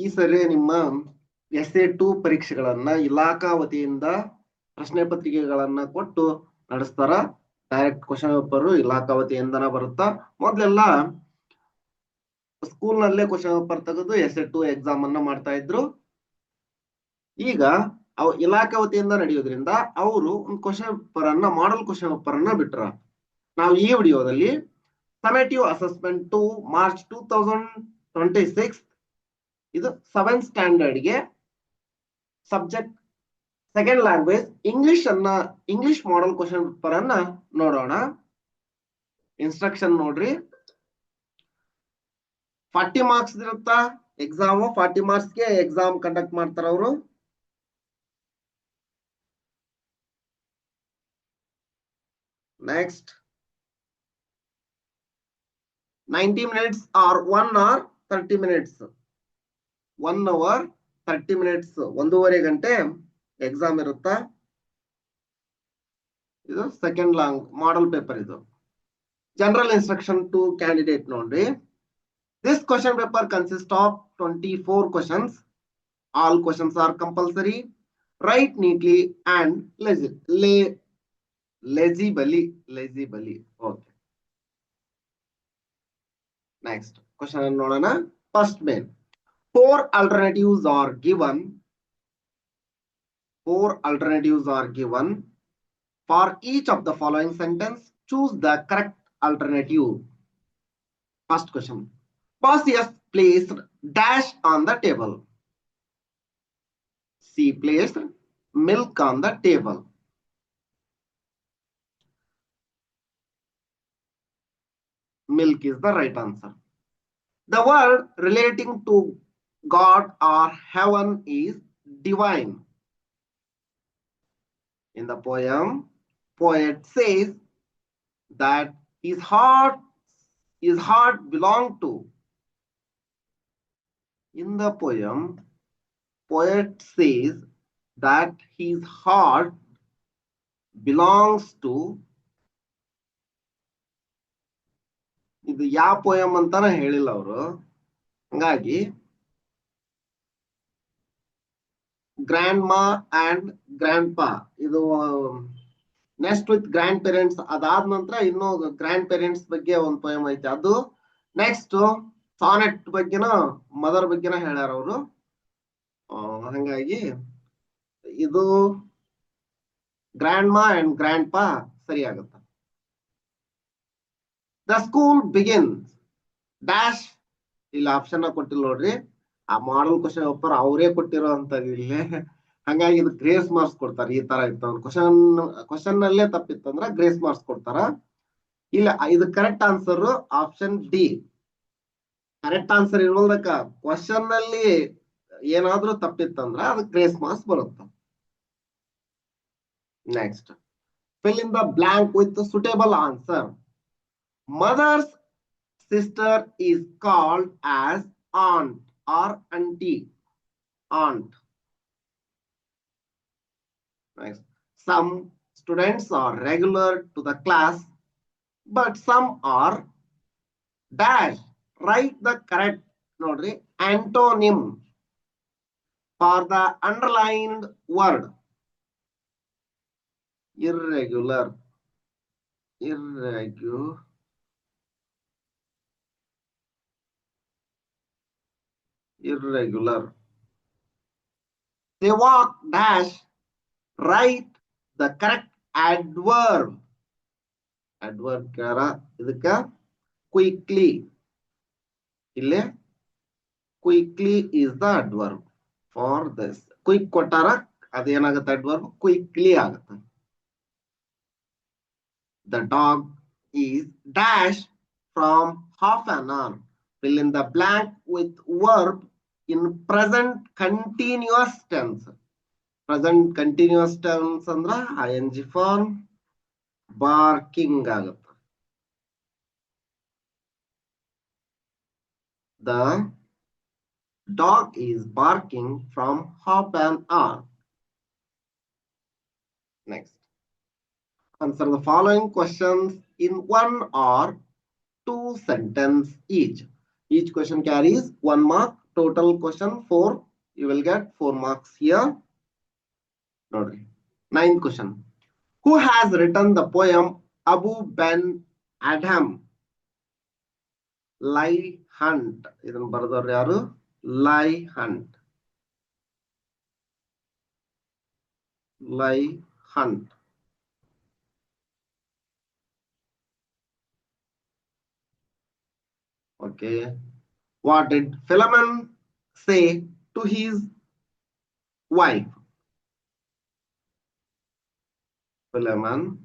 ಈ ಸರಿ ನಿಮ್ಮ SA2 ಪರೀಕ್ಷೆಗಳನ್ನ ಇಲಾಖಾ ವತಿಯಿಂದ ಪ್ರಶ್ನೆ ಪತ್ರಿಕೆಗಳನ್ನ ಕೊಟ್ಟು ನಡೆಸ್ತಾರ. ಡೈರೆಕ್ಟ್ ಕ್ವಶನ್ ಪೇಪರ್ ಇಲಾಖಾ ವತಿಯಿಂದನ ಬರುತ್ತಾ. ಮೊದ್ಲೆಲ್ಲ ಸ್ಕೂಲ್ ನಲ್ಲೇ ಕ್ವಶನ್ ಪೇಪರ್ ತೆಗೆದು SA2 ಎಕ್ಸಾಮ್ ಅನ್ನ ಮಾಡ್ತಾ ಇದ್ರು. ಈಗ ಇಲಾಖಾ ವತಿಯಿಂದ ನಡೆಯೋದ್ರಿಂದ ಅವರು ಒಂದು ಕ್ವಶನ್ ಪೇಪರ್ ಅನ್ನ ಮಾಡೆಲ್ ಕ್ವಶನ್ ಪೇಪರ್ ಅನ್ನ ಬಿಟ್ರ. ನಾವು ಈ ವಿಡಿಯೋದಲ್ಲಿ ಸಮೇಟಿವ್ ಅಸೆಸ್ಮೆಂಟ್ 2 ಮಾರ್ಚ್ 2026 ಇದು 7th ಸ್ಟ್ಯಾಂಡರ್ಡ್ ಗೆ subject second language English model question paper ಅನ್ನ ನೋಡೋಣ. ಇನ್ಸ್ಟ್ರಕ್ಷನ್ ನೋಡ್ರಿ. 40 ಮಾರ್ಕ್ಸ್ ಇರುತ್ತಾ ಎಕ್ಸಾಮ್. 40 ಮಾರ್ಕ್ಸ್ ಗೆ ಎಕ್ಸಾಮ್ ಕಂಡಕ್ಟ್ ಮಾಡ್ತಾರ ಅವರು. Next 90 minutes or 1 hour 30 minutes. 1 hour 30 minutes, 1.5 ಗಂಟೆ ಎಕ್ಸಾಮ್ ಇರುತ್ತಾ. ಇದು ಸೆಕೆಂಡ್ ಲಾಂಗ್ ಮಾಡೆಲ್ ಪೇಪರ್. ಇದು ಜನರಲ್ ಇನ್ಸ್ಟ್ರಕ್ಷನ್ ಟು ಕ್ಯಾಂಡಿಡೇಟ್ ನೋಡ್ರಿ. This question paper consists of 24 questions. All questions are compulsory. Write neatly and legibly. Okay. Next question ನೋಡೋಣ. First main. 4 alternatives are given. 4 alternatives are given. For each of the following sentence, choose the correct alternative. First question. Pausius placed dash on the table. C placed milk on the table. Milk is the right answer. The word relating to God or heaven is divine. In the poem, poet says that his heart belonged to. In the poem, poet says that his heart belongs to. ಇದು ಯಾವ poem ಅಂತಾನ ಹೇಳಿಲ್ಲ ಅವರು. ಹಂಗಾಗಿ grand ಮಾ and grand ಪಾ, ಇದು next with grand parents. ಅದಾದ ನಂತರ ಇನ್ನು ಗ್ರ್ಯಾಂಡ್ ಪೇರೆಂಟ್ಸ್ ಬಗ್ಗೆ ಒಂದು ಪೋಯಮ್ ಐತೆ ಅದು. ನೆಕ್ಸ್ಟ್ ಸಾನೆಟ್ ಬಗ್ಗೆನ ಮದರ್ ಬಗ್ಗೆನ ಹೇಳ್ಯಾರ ಅವರು. ಹಂಗಾಗಿ ಇದು ಗ್ರ್ಯಾಂಡ್ ಮಾ ಅಂಡ್ ಗ್ರ್ಯಾಂಡ್ ಪಾ ಸರಿ ಆಗುತ್ತೆ. The school begins dash. ಇಲ್ಲಿ ಆಪ್ಷನ್ ಕೊಟ್ಟಿಲ್ಲ ನೋಡ್ರಿ. ಆ ಮಾಡಲ್ ಕ್ವಶನ್ ಪೇಪರ್ ಅವರೇ ಕೊಟ್ಟಿರೋ ಅಂತದ್ದು ಇಲ್ಲಿ. ಹಂಗಾಗಿ ಇದು ಗ್ರೇಸ್ ಮಾರ್ಕ್ಸ್ ಕೊಡ್ತಾರೆ. ಈ ತರ ಇತ್ತು ಕ್ವಶನ್ ನಲ್ಲೇ ತಪ್ಪಿತ್ತಂದ್ರ ಗ್ರೇಸ್ ಮಾರ್ಕ್ಸ್ ಕೊಡ್ತಾರ. ಇಲ್ಲ, ಇದು correct answer option D. Correct answer ಇರೋದಕ್ಕ ಕ್ವಶನ್ ನಲ್ಲಿ ಏನಾದ್ರೂ ತಪ್ಪಿತ್ತಂದ್ರ ಅದಕ್ಕೆ ಗ್ರೇಸ್ ಮಾರ್ಕ್ಸ್ ಬರುತ್ತೆ. Next, fill in the blank with the suitable answer. Mother's sister is called as aunt or auntie. Aunt. Next, some students are regular to the class, but some are dash. Write the correct nodri antonym for the underlined word. Irregular. They walk dash. Write the correct adverb. Adverb kara idukka quickly. Ille quickly is the adverb for this. Quick kotara adenagutte adverb quickly agutte. The dog is dash from half an hour. Fill in the blank with verb in present continuous tense. Present continuous tense andra ing form. Barking agutte. The dog is barking from half an hour. Next, answer the following questions in 1 or 2 sentences each. Each question carries 1 mark. total question 4. You will get 4 marks here. Nodri. 9th question. Who has written the poem Abu Ben Adham? Lie Hunt. Idan baradar yaru? Lie Hunt. Lie Hunt. Okay. What did Philemon say to his wife? Philemon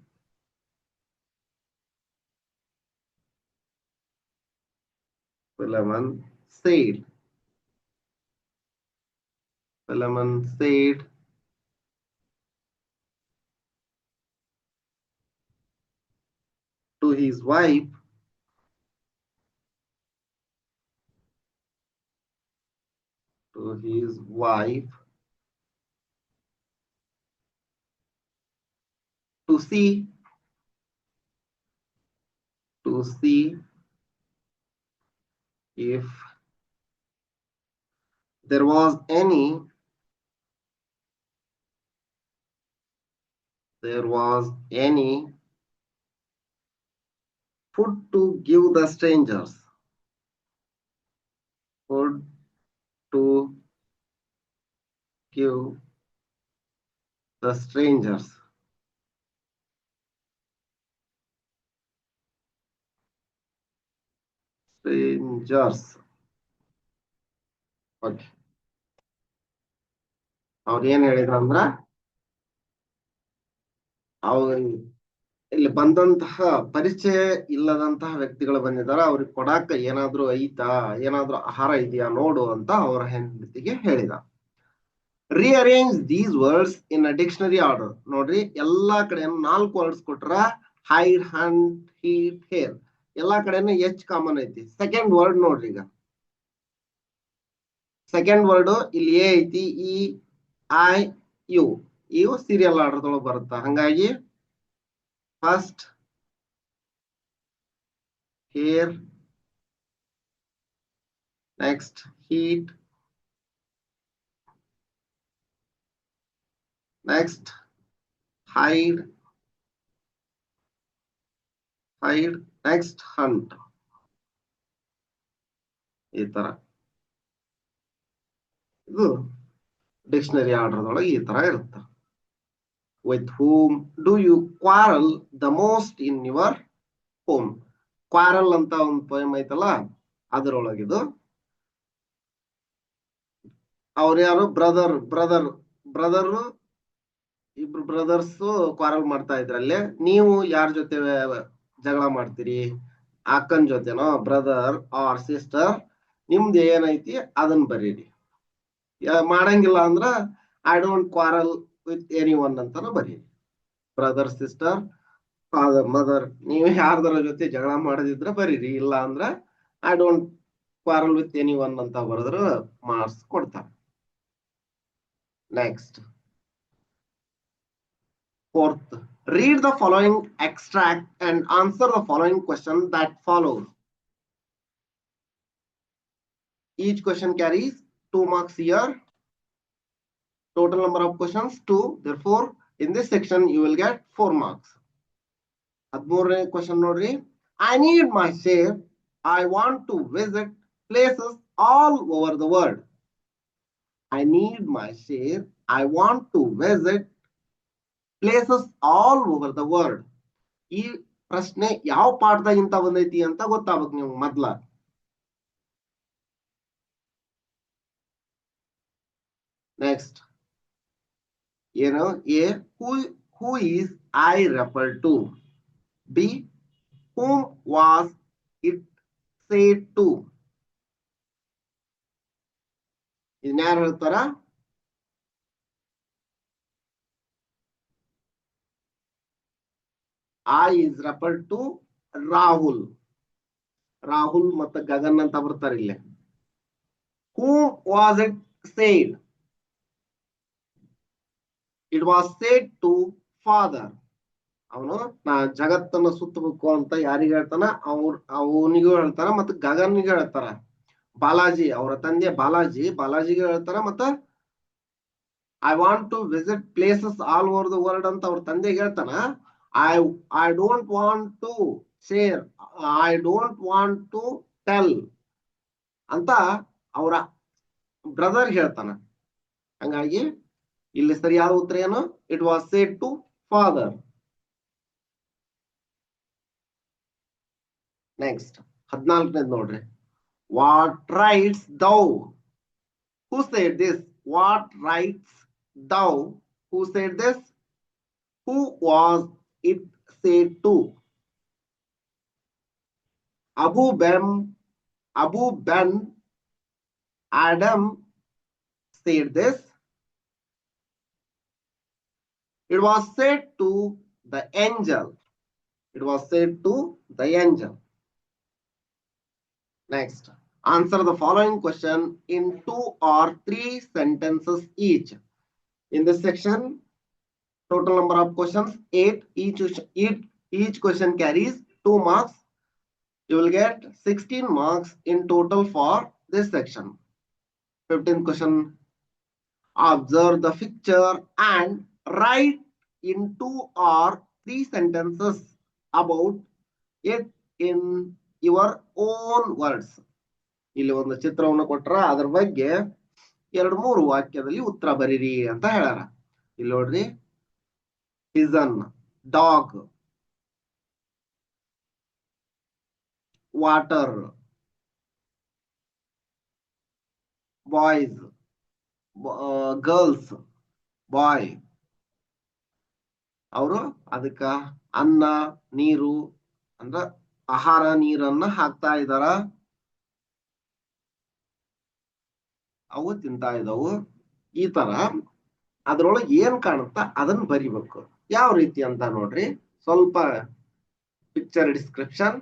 said. Philemon said to his wife, to see if there was any food to give the strangers. Food to give the strangers. Okay. ಅವ್ರು ಏನ್ ಹೇಳಿದ್ರು ಅಂದ್ರ ಇಲ್ಲಿ ಬಂದಂತಹ ಪರಿಚಯ ಇಲ್ಲದಂತಹ ವ್ಯಕ್ತಿಗಳು ಬಂದಿದ್ದಾರೆ, ಅವ್ರಿಗೆ ಕೊಡಾಕ ಏನಾದ್ರೂ ಐತಾ, ಏನಾದ್ರೂ ಆಹಾರ ಇದೆಯಾ ನೋಡು ಅಂತ ಅವರ ಹೆಂಡತಿಗೆ ಹೇಳಿದ. Rearrange these words in a dictionary order. ನೋಡ್ರಿ, ಎಲ್ಲಾ ಕಡೆಯನ್ನು 4 ವರ್ಡ್ಸ್ ಕೊಟ್ರ ಹೈಡ್, ಹಂಟ್, ಹೀಟ್, ಹೇರ್ ಎಲ್ಲಾ ಕಡೆನೂ ಎಚ್ ಕಾಮನ್ ಐತಿ. ಸೆಕೆಂಡ್ ವರ್ಡ್ ನೋಡ್ರಿ, ಈಗ ಸೆಕೆಂಡ್ ವರ್ಡ್ ಇಲ್ಲಿ ಎ ಐತಿ, ಇ, ಐ, ಯು. ಇವು ಸೀರಿಯಲ್ ಆರ್ಡರ್ ಒಳಗೆ ಬರುತ್ತಾ, ಹಂಗಾಗಿ first hair, next heat, next hide, next Hunt. ಈ ತರ ಇದು ಡಿಕ್ಷನರಿ ಆರ್ಡರ್ ಒಳಗೆ ಈ ತರ ಇರುತ್ತೆ. With whom do you quarrel the most in your home? Quarrel ಅಂತ ಒಂದು ಪೋಯಮ್ ಐತಲ್ಲ, ಅದರೊಳಗಿದು. ಅವ್ರು ಯಾರು? ಬ್ರದರ್ ಇಬ್ರು ಬ್ರದರ್ಸ್ ಕ್ವಾರಲ್ ಮಾಡ್ತಾ ಇದ್ರಲ್ಲಿ. ನೀವು ಯಾರ ಜೊತೆ ಜಗಳ ಮಾಡ್ತೀರಿ? ಅಕ್ಕನ್ ಜೊತೆನೋ, ಬ್ರದರ್ ಆರ್ ಸಿಸ್ಟರ್, ನಿಮ್ದು ಏನೈತಿ ಅದನ್ನ ಬರೀರಿ. ಮಾಡಂಗಿಲ್ಲ ಅಂದ್ರ I don't quarrel with any one ಅಂತಾನು ಬರೀರಿ. ಬ್ರದರ್, ಸಿಸ್ಟರ್, ಫಾದರ್, ಮದರ್, ನೀವು ಯಾರ್ದರ ಜೊತೆ ಜಗಳ ಮಾಡದಿದ್ರೆ ಬರೀರಿ. ಇಲ್ಲ ಅಂದ್ರ I don't quarrel with any one ಅಂತ ಬರೆದ್ರೆ ಮಾರ್ಕ್ಸ್ ಕೊಡ್ತಾರೆ. Next, fourth, read the following extract and answer the following question that follows. Each question carries 2 marks here. Total number of questions 2. Therefore, in this section you will get 4 marks. 13ನೇ question nodri. I need my share. I want to visit places all over the world. I need my share. I want to visit places all over the world. ಈ ಪ್ರಶ್ನೆ ಯಾವ ಪಾಠದಾಗಿಂತ ಬಂದೈತಿ ಅಂತ ಗೊತ್ತಾಗಬೇಕು ನೀವು ಮೊದ್ಲ. Next ಏನು? A, who is I refer to? B, whom was it said to? ಇದನ್ನ ಯಾರು ಹೇಳ್ತಾರ? I is referred to Rahul ಮತ್ತು ಗಗನ್ ಅಂತ ಬರ್ತಾರೆ ಇಲ್ಲಿ. Who was it said? It was said to father. ಅವನು ಜಗತ್ತನ್ನು ಸುತ್ತಬೇಕು ಅಂತ ಯಾರಿಗೆ ಹೇಳ್ತಾನ? ಅವನಿಗೂ ಹೇಳ್ತಾನ ಮತ್ತು ಗಗನ್ನಿಗೂ ಹೇಳ್ತಾರ. ಬಾಲಾಜಿ ಅವರ ತಂದೆ ಬಾಲಾಜಿಗೆ ಹೇಳ್ತಾರ. ಮತ್ತ I want to visit places all over the world ಅಂತ ಅವ್ರ ತಂದೆಗೆ ಹೇಳ್ತಾನ. I I don't want to share, I don't want to tell ಅಂತ ಅವರ ಬ್ರದರ್ ಹೇಳ್ತಾನ. ಹಂಗಾಗಿ ಇಲ್ಲಿ ಸರಿಯಾದ ಉತ್ತರ ಏನು? It was said to father. Next 14ನೇದು ನೋಡ್ರಿ. What writes thou? Who said this? What writes thou? Who said this? Who was it said to? Abu Ben Adam said this. It was said to the angel. It was said to the angel. Next, answer the following question in 2 or 3 sentences each. In this section, total number of questions 8. Each question carries 2 marks. You will get 16 marks in total for this section. 15th question. Observe the picture and write in 2 or 3 sentences about it in your own words. ಇಲ್ಲಿ ಒಂದು ಚಿತ್ರವನ್ನು ಕೊಟ್ರ ಅದರ ಬಗ್ಗೆ 2-3 ವಾಕ್ಯದಲ್ಲಿ ಉತ್ತರ ಬರೀರಿ ಅಂತ ಹೇಳ್ಯಾರ. ಇಲ್ಲಿ ನೋಡ್ರಿ, pigeon, dog, water, boys, girls, boy. ಅವರು ಅದಕ್ಕ ಅನ್ನ ನೀರು ಅಂದ್ರ ಆಹಾರ ನೀರನ್ನ ಹಾಕ್ತಾ ಇದಾರ, ಅವು ತಿಂತಾ ಇದಾವು. ಈ ತರ ಅದ್ರೊಳಗೆ ಏನ್ ಕಾಣುತ್ತಾ ಅದನ್ನ ಬರಿಬೇಕು. ಯಾವ ರೀತಿ ಅಂತ ನೋಡ್ರಿ, ಸ್ವಲ್ಪ picture description.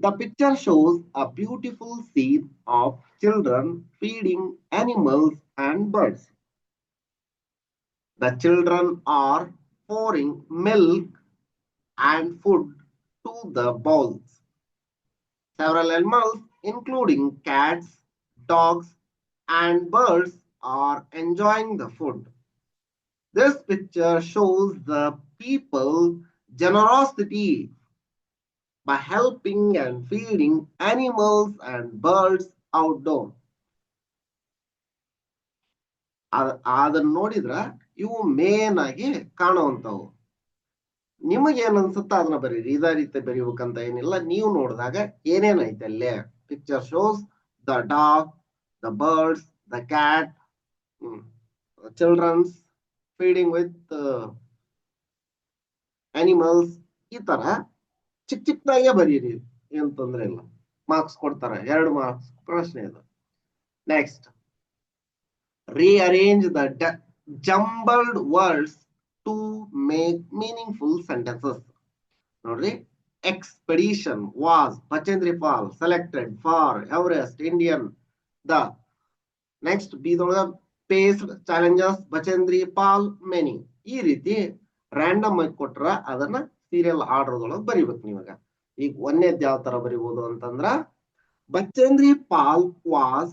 The picture shows a beautiful scene of children feeding animals and birds. The children are pouring milk and food to the bowls. Several animals, including cats, dogs, and birds, are enjoying the food. This picture shows the people generosity by helping and feeding animals and birds outdoor. ಅದನ್ನ ನೋಡಿದ್ರ ಇವು main ಆಗಿ ಕಾಣುವಂತವು. ನಿಮಗೇನ್ ಅನ್ಸುತ್ತ ಅದನ್ನ ಬರೀರಿ. ಇದೇ ರೀತಿ ಬರೀಬೇಕಂತ ಏನಿಲ್ಲ. ನೀವು ನೋಡಿದಾಗ ಏನೇನೈತೆ ಅಲ್ಲೇ. Picture shows the dog, the birds, the cat, childrens feeding with animals. ಈ ತರ ಚಿಕ್ಕದಾಗೆ ಬರೀರಿ, ಏನ್ ತೊಂದ್ರೆ ಇಲ್ಲ. ಮಾರ್ಕ್ಸ್ ಕೊಡ್ತಾರೆ, 2 ಮಾರ್ಕ್ಸ್ ಪ್ರಶ್ನೆ ಇದು. Next, rearrange the jumbled words to make meaningful sentences. ನೋಡ್ರಿ, expedition was Bachendri Pal selected for Everest Indian. The next ಬೀದೊಳಗ faced challenges Bachendri Pal many. ಈ ರೀತಿ ರ್ಯಾಂಡಮ್ ಆಗಿ ಕೊಟ್ರ ಅದನ್ನ ಸೀರಿಯಲ್ ಆರ್ಡರ್ದೊಳಗೆ ಬರಿಬೇಕು ನೀವಾಗ. ಈಗ ಒಂದೇದ್ ಯಾವ ತರ ಬರಿಬಹುದು ಅಂತಂದ್ರ, Bachendri Pal was,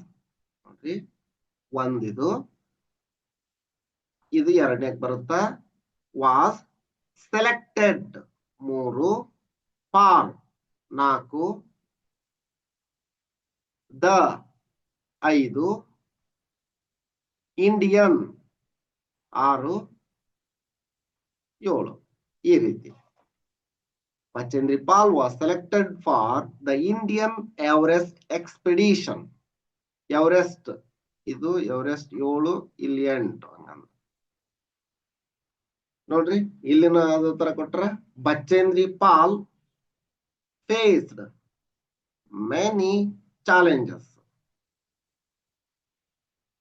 ನೋಡ್ರಿ, ಒಂದಿದು, ಇದು ಎರಡನೇಕ್ ಬರುತ್ತಾ. Was selected 3, for 4, the 5, Indian 6, 7. ಈ ರೀತಿ Bachendri Pal was selected for the Indian Everest expedition. Everest, ಇದು ಎವರೆಸ್ಟ್ 7, ಇಲ್ಲಿ 8. ನೋಡ್ರಿ, ಇಲ್ಲಿನ ಅದ ತರ ಕೊಟ್ರ. Bachendri Pal faced many challenges.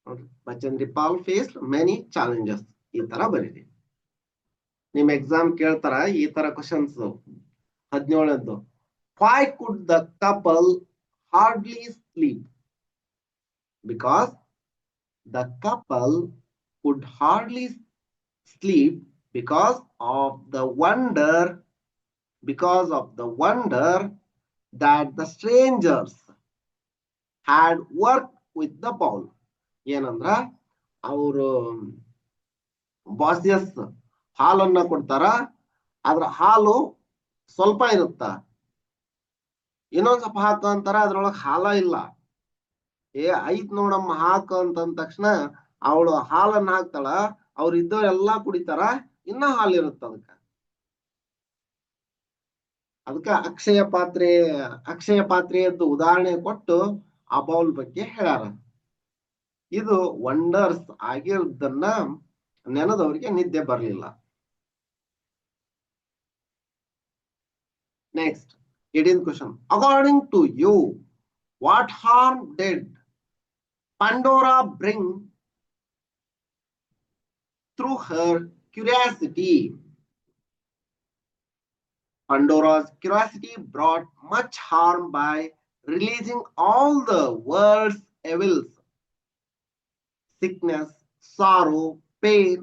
ನೋಡ್ರಿ, Bachendri Pal faced many challenges. ಈ ತರ ಬರೀರಿ. ನಿಮ್ ಎಕ್ಸಾಮ್ ಕೇಳ್ತಾರ ಈ ತರ questions. 17ನೇದು, why could the couple hardly sleep? Because the couple could hardly sleep because of the wonder that the strangers had work with the bowl. ಏನಂದ್ರ ಅವರು ಬಾಸಿಯಸ್ ಹಾಲನ್ನ ಕೊಡ್ತಾರ, ಅದ್ರ ಹಾಲು ಸ್ವಲ್ಪ ಇರುತ್ತ, ಇನ್ನೊಂದ್ ಸ್ವಲ್ಪ ಹಾಕ ಅಂತಾರ, ಅದ್ರೊಳಗ್ ಹಾಲ ಇಲ್ಲ. ಐತ್ ನೋಡಮ್ಮ ಹಾಕ ಅಂತಂದ ತಕ್ಷಣ ಅವಳು ಹಾಲನ್ನ ಹಾಕ್ತಾಳ, ಅವ್ರು ಇದ್ದವರೆಲ್ಲಾ ಕುಡಿತಾರ, ಇನ್ನ ಹಾಲು ಇರುತ್ತ ಅದಕ್ಕ ಅಕ್ಷಯ ಪಾತ್ರೆಯದ್ದು ಉದಾಹರಣೆ ಕೊಟ್ಟು ಆ ಬೌಲ್ ಬಗ್ಗೆ ಹೇಳ್ಯಾರ. ಇದು ವಂಡರ್ಸ್ ಆಗಿರೋದನ್ನ ನೆನದವರಿಗೆ ನಿದ್ದೆ ಬರಲಿಲ್ಲ. Next 18th question. According to you, what harm did Pandora bring through her curiosity? Pandora's curiosity brought much harm by releasing all the world's evils, sickness, sorrow, pain,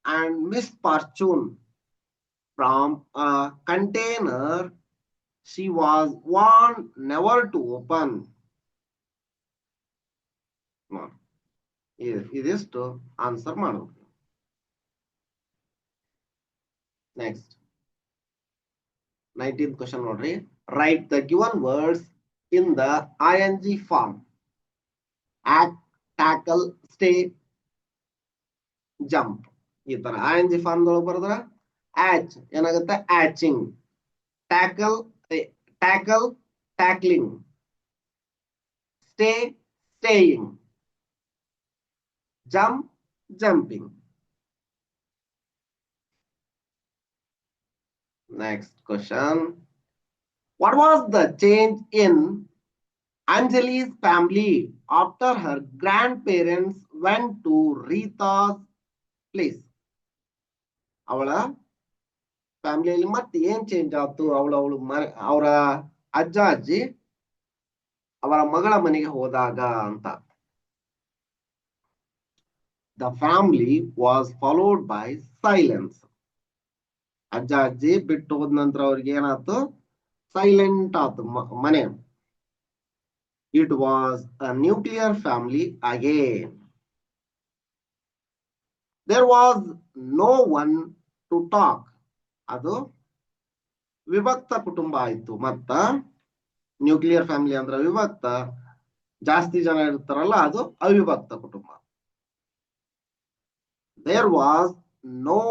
and misfortune from a container she was warned never to open. ಇದಿಷ್ಟು answer ಮಾಡಬೇಕು. Next 19th question ನೋಡ್ರಿ. Write the given words in the ing form. Act, tackle, stay, jump. ಈ ತರ ing form ದೊಳಗೆ ಬರೆದ್ರ ache ಏನಾಗುತ್ತೆ, aching. Tackle, tackling. Stay, staying. Jump, jumping. Next question. What was the change in Anjali's family after her grandparents went to Rita's place? ಅವಳ ಫ್ಯಾಮಿಲಿಯಲ್ಲಿ ಮತ್ತೆ ಏನ್ change ಆಯ್ತು? ಅವರ ಅಜ್ಜ ಅಜ್ಜಿ ಅವರ ಮಗಳ ಮನೆಗೆ ಹೋದಾಗ ಅಂತ. The family was followed by silence. ಅಜ್ಜ ಅಜ್ಜಿ ಬಿಟ್ಟು ಹೋದ ನಂತರ ಅವ್ರಿಗೆ ಏನಾಯ್ತು? ಸೈಲೆಂಟ್ ಆಯ್ತು ಮನೆ. It was a nuclear family again. There was no one to talk. ಅದು ವಿಭಕ್ತ ಕುಟುಂಬ ಆಯ್ತು. ಮತ್ತ ನ್ಯೂಕ್ಲಿಯರ್ ಫ್ಯಾಮಿಲಿ ಅಂದ್ರೆ ವಿಭಕ್ತ, ಜಾಸ್ತಿ ಜನ ಇರ್ತಾರಲ್ಲ ಅದು ಅವಿಭಕ್ತ ಕುಟುಂಬ. There was no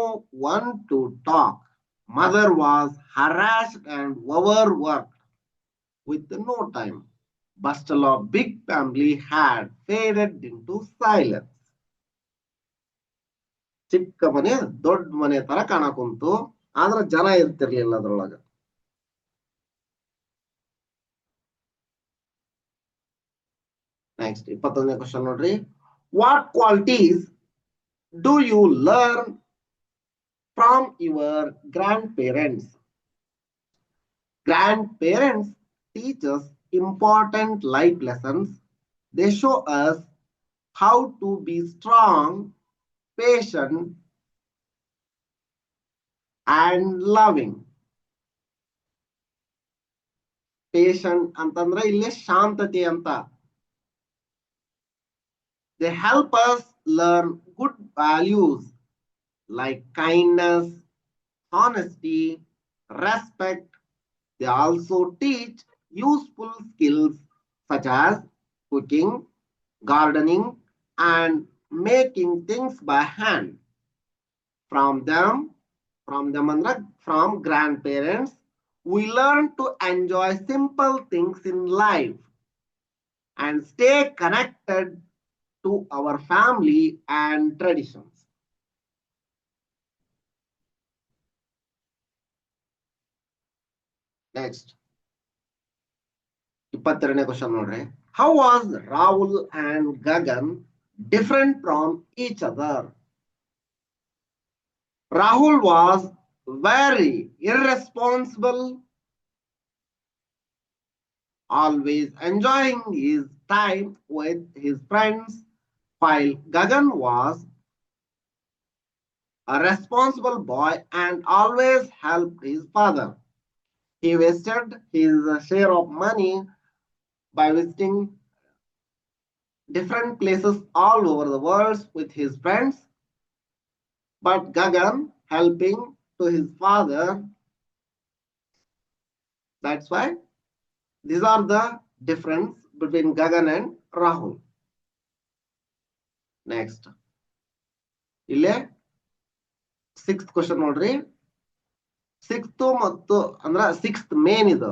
one to talk. Mother was harassed and overworked with no time. Bustle of big family had faded into silence. ಚಿಕ್ಕ ಮನೆ ದೊಡ್ಡ ಮನೆ ತರ ಕಾಣಕುಂತು, ಆದ್ರ ಜನ ಇರ್ತಿರ್ಲಿಲ್ಲ ಅದ್ರೊಳಗ. ನೆಕ್ಸ್ಟ್ 21ನೇ ಕ್ವಶನ್ ನೋಡ್ರಿ. What qualities do you learn from your grandparents? Grandparents teach us important life lessons. They show us how to be strong, patient, and loving. Patient ಅಂತಂದ್ರೆ ಇಲ್ಲಿ ಶಾಂತತೆ ಅಂತ. They help us learn good values like kindness, honesty, respect. They also teach useful skills such as cooking, gardening, and making things by hand. From grandparents, we learn to enjoy simple things in life and stay connected to our family and traditions. Next 22ನೇ question ನೋಡ್ರಿ. How was Rahul and Gagan different from each other? Rahul was very irresponsible, always enjoying his time with his friends, while Gagan was a responsible boy and always helped his father. He wasted his share of money by visiting different places all over the world with his friends, but Gagan helping to his father. That's why these are the difference between Gagan and Rahul. Next. ಇಲ್ಲೇ sixth question ನೋಡ್ರಿ. Sixth ಮತ್ತು ಅಂದ್ರ sixth main ಇದು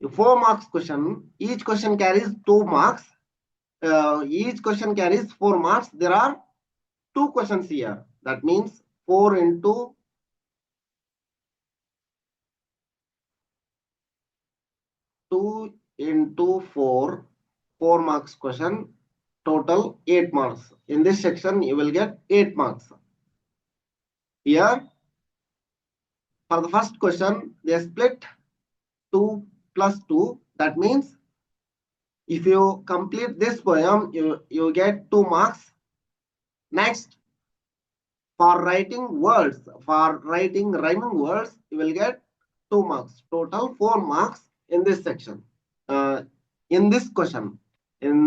4 marks question. Each question carries 2 marks. Each question carries 4 marks. There are 2 questions here. That means 4 into 2 into 4 marks question. Total 8 marks. In this section, you will get 8 marks. Here, for the first question, they split 2 plus 2. That means if you complete this poem, you get 2 marks. Next, for writing words, for writing rhyming words, you will get 2 marks. Total 4 marks in this section. In this question, in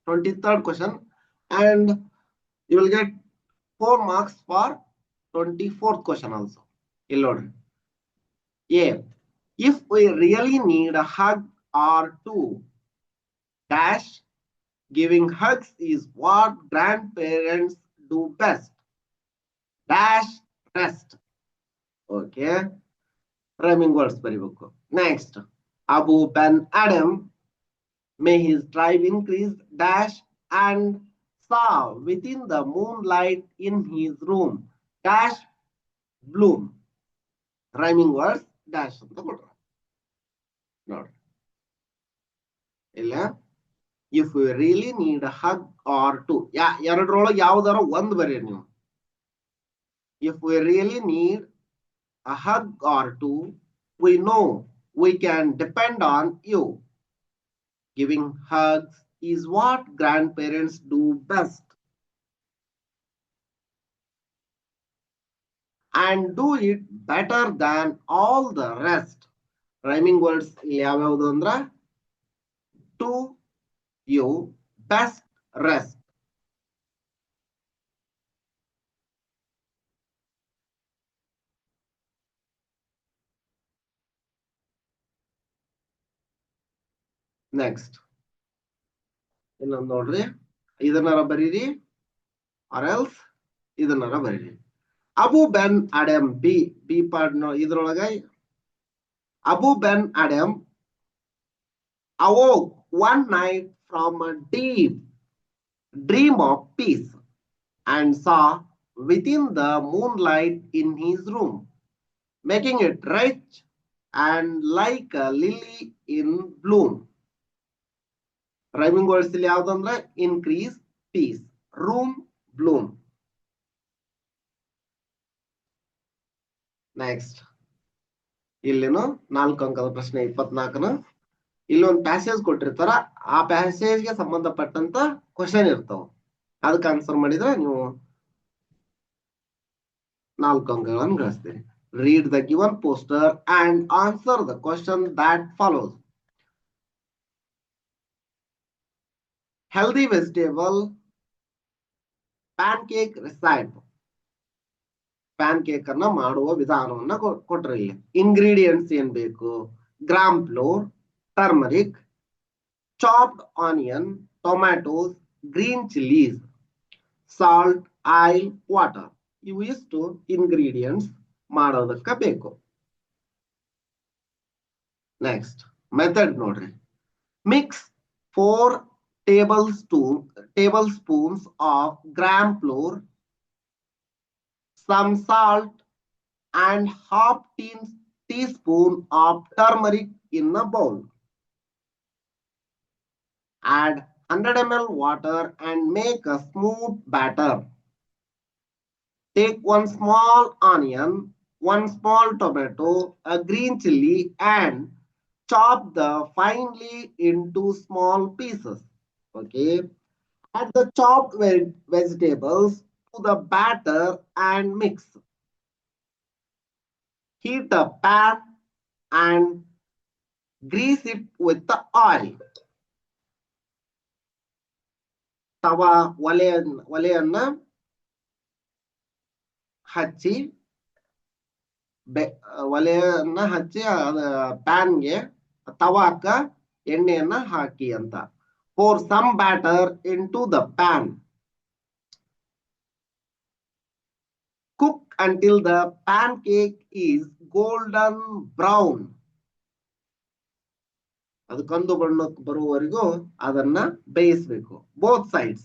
23rd question, and you will get 4 marks for 24th question also. Yeah. If we really need a hug or two, dash, giving hugs is what grandparents do best. Dash, rest. Okay. Rhyming words very good. Next. Abu Ben Adam, may his drive increase, dash, and saw within the moonlight in his room, dash, bloom. Rhyming words, dash ಅಂತ ಕೊಡ್ರ ನೋಡ್ರಿ. ಇಲ್ಲ if we really need a hug or two, ಎರಡರೊಳಗೆ ಯಾವ್ದಾರ ಒಂದು ಬರೀರಿ ನೀವು. If we really need a hug or two, we know we can depend on you. Giving hugs is what grandparents do best. And do it better than all the rest. Rhyming words ಯಾವ್ಯಾವುದು ಅಂದ್ರ to, you, best, rest. Next. ಇನ್ನೊಂದು ನೋಡ್ರಿ, ಇದನ್ನಾರ ಬರೀರಿ or else ಇದನ್ನಾರ ಬರೀರಿ. Abu Ben Adam, B part ಇದ್ರೊಳಗ Abu Ben Adam awoke one night from a deep dream of peace and saw within the moonlight in his room, making it rich and like a lily in bloom. Rhyming words ಇಲ್ಲಿ ಯಾವ್ದಂದ್ರೆ increase, peace, room, bloom. Next. ಇಲ್ಲೇನು 4 ಅಂಕದ ಪ್ರಶ್ನೆ 24ನ ಇಲ್ಲೊಂದು passage ಕೊಟ್ಟಿರ್ತಾರ, ಆ ಪ್ಯಾಸೇಜ್ಗೆ ಸಂಬಂಧಪಟ್ಟಂತ question ಇರ್ತಾವ. ಅದಕ್ಕೆ ಆನ್ಸರ್ ಮಾಡಿದ್ರೆ ನೀವು 4 ಅಂಕಗಳನ್ನು ಗಳಿಸ್ತೀರಿ. Read the given poster and answer the question that follows. Healthy vegetable pancake recipe. Pancake ಅನ್ನ ಮಾಡುವ ವಿಧಾನವನ್ನ ಕೊಟ್ರೆ ಇಲ್ಲಿ ಇಂಗ್ರೀಡಿಯೆಂಟ್ಸ್ ಏನ್ ಬೇಕು? Gram flour, turmeric, chopped onion, tomatoes, green chillies, salt, oil, water. ಇವು ಇಷ್ಟು ಇಂಗ್ರೀಡಿಯೆಂಟ್ಸ್ ಮಾಡೋದಕ್ಕ ಬೇಕು. ನೆಕ್ಸ್ಟ್ ಮೆಥಡ್ ನೋಡ್ರಿ. Mix 4 tablespoons of gram flour, some salt, and half teaspoon of turmeric in a bowl. Add 100 ml water and make a smooth batter. Take 1 small onion, 1 small tomato, a green chili, and chop them finely into small pieces. Okay. Add the chopped vegetables to the batter and mix. Heat a pan and grease it with the oil. ಒಲೆಯನ್ನ ಹಚ್ಚಿ ಒಲೆಯನ್ನ ಹಚ್ಚಿ ಪ್ಯಾನ್ಗೆ ತವಾಕ ಎಣ್ಣೆಯನ್ನ ಹಾಕಿ ಅಂತ. pour some batter into the pan. Cook until the pancake is golden brown. ಅದು ಕಂದು ಬಣ್ಣಕ್ಕೆ ಬರುವವರೆಗೂ ಅದನ್ನ ಬೇಯಿಸಬೇಕು. both sides.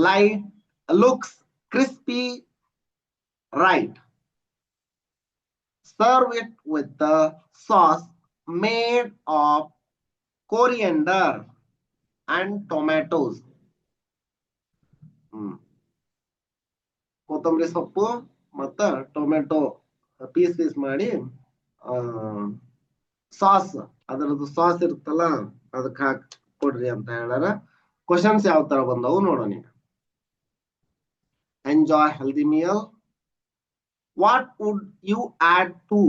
Light looks crispy right. Serve it with the sauce made of coriander and tomatoes. ಕೊತ್ತಂಬರಿ ಸೊಪ್ಪು ಮತ್ತ ಟೊಮೆಟೊ ಪೀಸ್ ಮಾಡಿ ಸಾಸ್, ಅದರದ್ದು ಸಾಸ್ ಇರುತ್ತಲ್ಲ ಅದಕ್ಕೆ ಹಾಕಿ ಕೊಡ್ರಿ ಅಂತ ಹೇಳ್ಯಾರ. ಕ್ವಶನ್ಸ್ ಯಾವ ತರ ಬಂದವು ನೋಡೋಣ. Enjoy healthy meal. What would you add to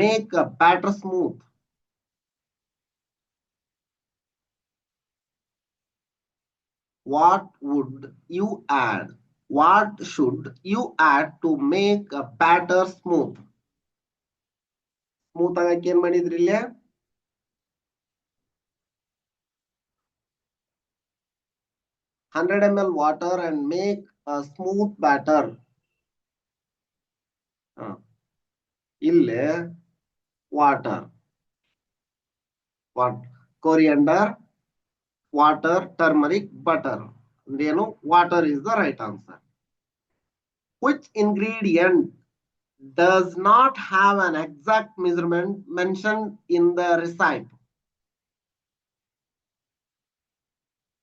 make a batter smooth? What would you add? What should you add to make a batter smooth? Smooth ಆಗಕ್ಕೆ ಏನು ಮಾಡಿದ್ರಿ ಇಲ್ಲಿ? 100 ml water and make a smooth batter. ಇಲ್ಲಿ water, coriander, water, turmeric, butter. Water is the right answer. Which ingredient does not have an exact measurement mentioned in the recipe?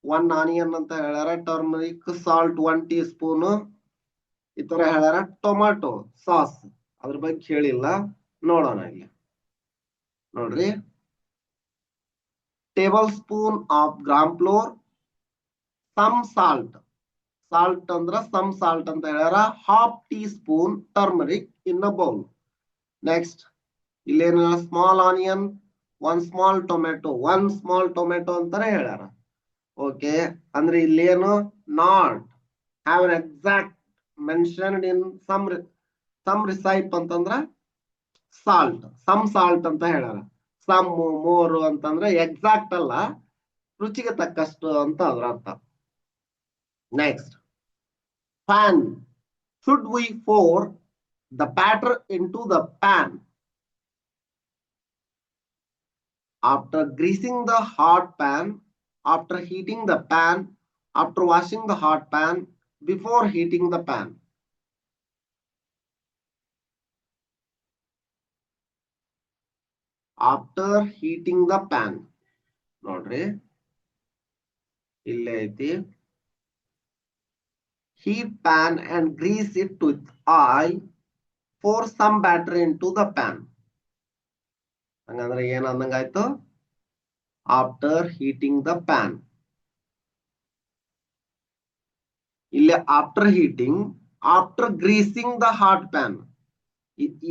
One onion anta helara, turmeric, salt 1 teaspoon. Itara helara tomato sauce. Adra ಬಗ್ಗೆ ಹೇಳಿಲ್ಲ, ನೋಡೋಣ ಇಲ್ಲಿ. ನೋಡ್ರಿ, tablespoon of gram flour, some salt. Salt andra some salt anta helara, half teaspoon turmeric in a bowl. Next, illena small onion, 1 small tomato, 1 small tomato antare helara. Okay, andre illeno not have an exact mentioned in some recipe ಅಂತಂದ್ರ salt, some salt ಅಂತ ಹೇಳಾರ. Some more ಅಂತಂದ್ರೆ exact ಅಲ್ಲ, ರುಚಿಗೆ ತಕ್ಕಷ್ಟು ಅಂತ ಅದರ ಅರ್ಥ. Next, pan. Should we pour the batter into the pan after greasing the hot pan, after heating the pan, after washing the hot pan, before heating the pan? After heating the pan. ನೋಡ್ರಿ, ಇಲ್ಲೇ ಐತಿ. Heat pan and grease it with oil. Pour some batter into the pan. ಹಂಗಂದ್ರೆ ಏನ್ ಅಂದಂಗಾಯ್ತು? After heating the pan. ಇಲ್ಲಿ after heating, after greasing the hot pan.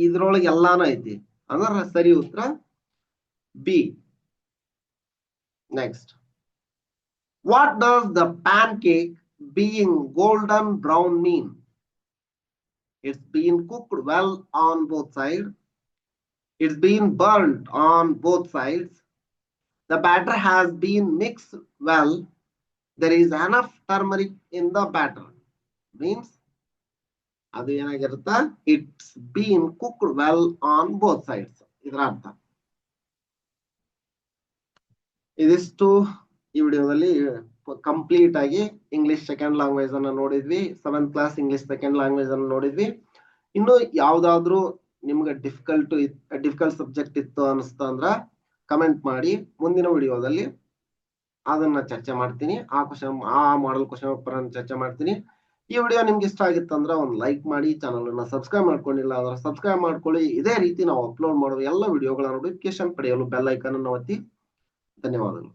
ಇದ್ರೊಳಗೆ ಎಲ್ಲಾನು ಐತಿ ಅಂದ್ರೆ ಸರಿ ಉತ್ತರ B. Next, what does the pancake being golden brown mean? It's been cooked well on both sides. It's been burnt on both sides. The batter has been mixed well. There is enough turmeric in the batter. Means ಅದು ಏನಾಗಿರುತ್ತಾ, it's been cooked well on both sides. ಇದರ ಅರ್ಥ. ಇದಿಷ್ಟು ಈ ವಿಡಿಯೋದಲ್ಲಿ complete ಆಗಿ English second language ಅನ್ನ ನೋಡಿದ್ವಿ. 7th class English second language ಅನ್ನು ನೋಡಿದ್ವಿ. ಇನ್ನು ಯಾವ್ದಾದ್ರು ನಿಮ್ಗೆ ಡಿಫಿಕಲ್ಟ್ ಸಬ್ಜೆಕ್ಟ್ ಇತ್ತು ಅನಿಸ್ತಾ ಅಂದ್ರ ಕಮೆಂಟ್ ಮಾಡಿ, ಮುಂದಿನ ವಿಡಿಯೋದಲ್ಲಿ ಅದನ್ನ ಚರ್ಚೆ ಮಾಡ್ತೀನಿ. ಆ ಮಾಡಲ್ ಕ್ವಶನ್ ಪೇಪರ್ ಅನ್ನು ಚರ್ಚೆ ಮಾಡ್ತೀನಿ. ಈ ವಿಡಿಯೋ ನಿಮ್ಗೆ ಇಷ್ಟ ಆಗಿತ್ತಂದ್ರೆ ಒಂದು ಲೈಕ್ ಮಾಡಿ, ಚಾನಲ್ ಅನ್ನ ಸಬ್ಸ್ಕ್ರೈಬ್ ಮಾಡ್ಕೊಂಡಿಲ್ಲ ಅಂದ್ರೆ ಸಬ್ಸ್ಕ್ರೈಬ್ ಮಾಡ್ಕೊಳ್ಳಿ. ಇದೇ ರೀತಿ ನಾವು ಅಪ್ಲೋಡ್ ಮಾಡುವ ಎಲ್ಲ ವಿಡಿಯೋಗಳ ನೋಟಿಫಿಕೇಶನ್ ಪಡೆಯಲು ಬೆಲ್ ಐಕಾನ್ ಅನ್ನು ಒತ್ತಿ. ಧನ್ಯವಾದಗಳು.